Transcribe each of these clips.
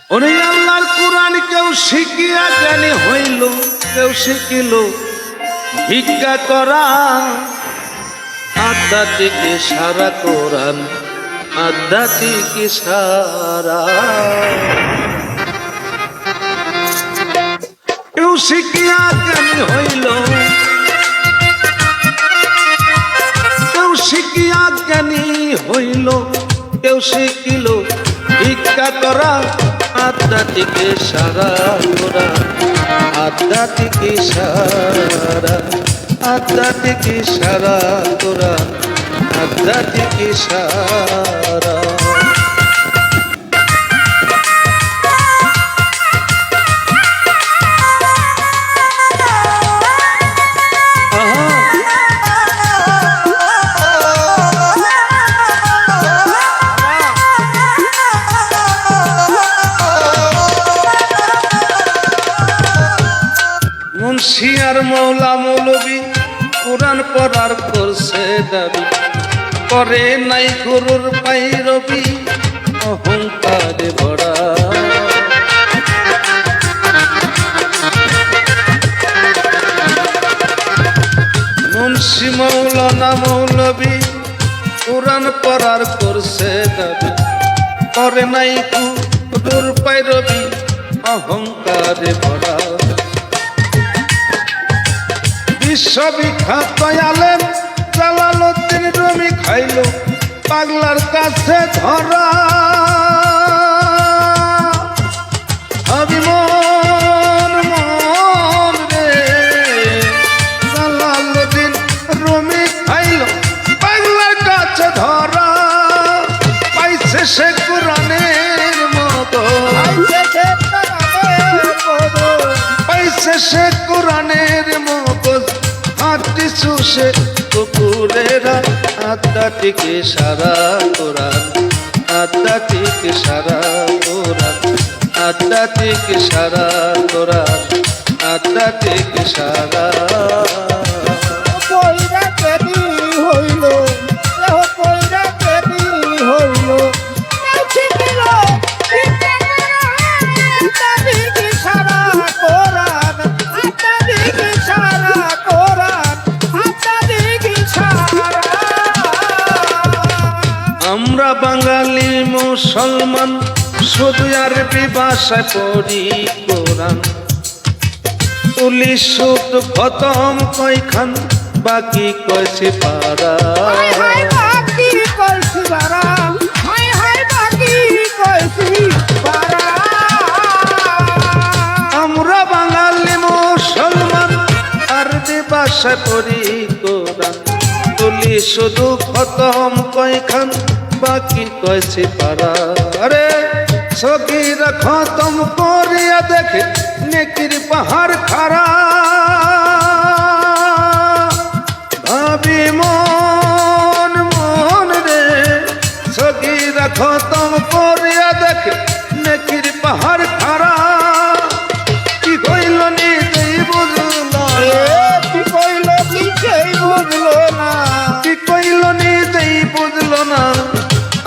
ওরে আল্লাহর কোরআন কেউ শিখিয়া জ্ঞানী হইল, কেউ শিখিল ভিক্ষা করা। আধ্যাত্মিক সারা কোরআন, আধ্যাত্মিক সারা। কেউ শিখিয়া জ্ঞানী হইল, কেউ শিখিয়া জ্ঞানী হইল, কেউ শিখিল ভিক্ষা করা। আধ্যাত্মিক সারা কোরআন, আধ্যাত্মিক সারা, আধ্যাত্মিক সারা কোরআন, আধ্যাত্মিক সারা। মুন্সিয়ার মৌলা মৌলবী কোরআন পড়ার করছে দাবি, করে নাই গুরুর পাইরবি, অহংকারে ভরা। মুন্সি মৌলানা মৌলবী কোরআন পড়ার করছে দাবি, করে নাই গুরুর পাইরবি, অহংকারে ভরা। বিশ্ববিখ্যাত আলেম জালালউদ্দিন রুমি খাইল পাগলার কাছে ধরা। অভিমন মন রে জালালউদ্দিন রুমি খাইল পাগলার কাছে ধরা। পাইছে সে কোরআনের মতো, পাইছে সে কোরআনের মতো, হাঁটি শুষে কুকুরেরা। আধ্যাত্মিক সারা কোরআন, আধ্যাত্মিক সারা কোরআন, আধ্যাত্মিক সারা কোরআন, আধ্যাত্মিক সারা। হইল হইল আমরা বাঙালি মুসলমান শুধু আরবি ভাষায় পড়ি কোরআন। তুলি শুদ্ধ খতম কয়খান, বাকি কয়েছে পারা। আমরা বাঙালি মুসলমান আরবি ভাষায় পড়ি কোরআন। তুলি শুধু খতম কয়খান, বাকি কয়েছে পারা। আরে সগীরা খতম করিয়া দেখে নেকির পাহাড় খাড়া। ভাবি মন মন রে সগীরা খতম করিয়া দেখে নেকির পাহাড় খাড়া। কি কইল নিজেই বুঝলো, কি কইল নিজেই বুঝলো না, কি কইল নিজেই বুঝলো না,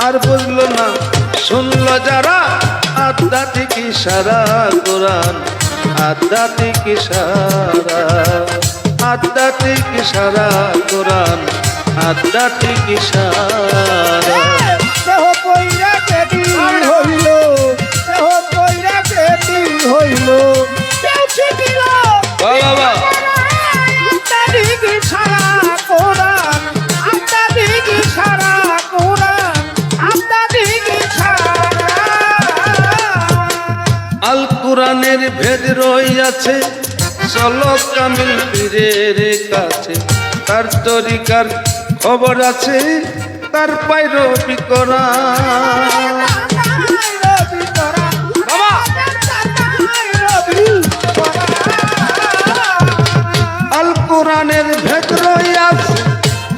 আর বুঝলো না শুনলো যারা। আধ্যাত্মিক সারা কোরআন, আধ্যাত্মিক সারা, আধ্যাত্মিক সারা কোরআন, আধ্যাত্মিক সারা। দেহ কইরা কেটি হইল, দেহ কইরা কেটি হইল, কেউ শিখিল বাবা আধ্যাত্মিক সারা কোরআন, আধ্যাত্মিক সারা কোরআন, আধ্যাত্মিক সারা। আল কোরআনের ভেদ রইয়াছে, চলো কামিল পীরের কাছে। তার তরিকার খবর আছে, তার পায়রবি করা। আল কোরআনের ভেদ রইয়াছে,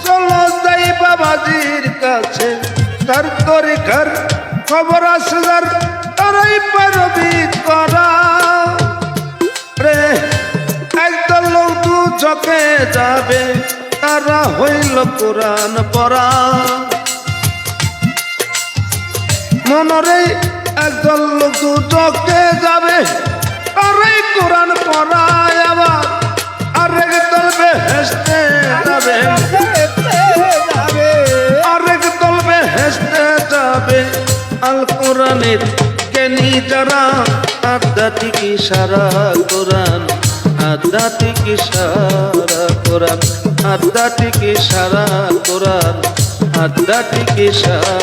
চলো যাই বাবাজির কাছে। তার তরিকার খবর আছে, তারাই পায়রবি করা। রে একদল লোক দুজকে যাবে, তারা হইল কোরআন পড়া। মনরে একদল লোক দুজকে যাবে আর এই কোরআন পড়ায় আবার আর একদল বেহেশতে যাবে আর একদল বেহেশতে যাবে আল কোরআনের জ্ঞানী যারা আধ্যাত্মিক ইশারা কোরআন আধ্যাত্মিক ইশারা কোরআন আধ্যাত্মিক ইশারা কোরআন আধ্যাত্মিক ইশারা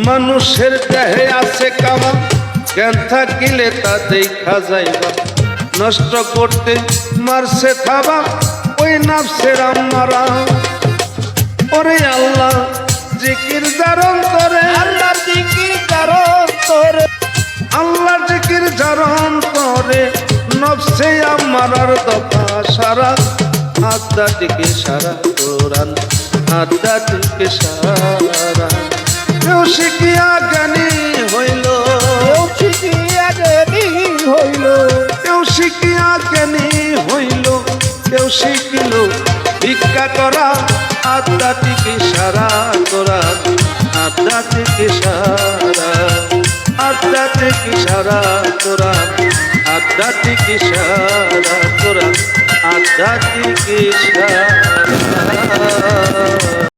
মানুষের দেহে আছে কামা জ্ঞান থাকিলে তা দেখা যাইবা নষ্ট করতে মারছে থাবা ওই নাফসের আমারা ওরে আল্লাহ জিকির জারণ করে আল্লাহ জিকির কারণ করে আল্লাহ জিকির জারণ করে নফসে আমারার দফা সারা আধ্যাত্মিক সারা কোরআন আধ্যাত্মিক সারা কেউ শিখিয়া জ্ঞানী হইল শিখিয়া জ্ঞানী হইল কেউ শিখিয়া জ্ঞানী হইল কেউ শিখিল ভিক্ষা করা আধ্যাত্মিক ইশারা কোরআন আধ্যাত্মিক ইশারা আধ্যাত্মিক ইশারা কোরআন আধ্যাত্মিক ইশারা কোরআন আধ্যাত্মিক ইশারা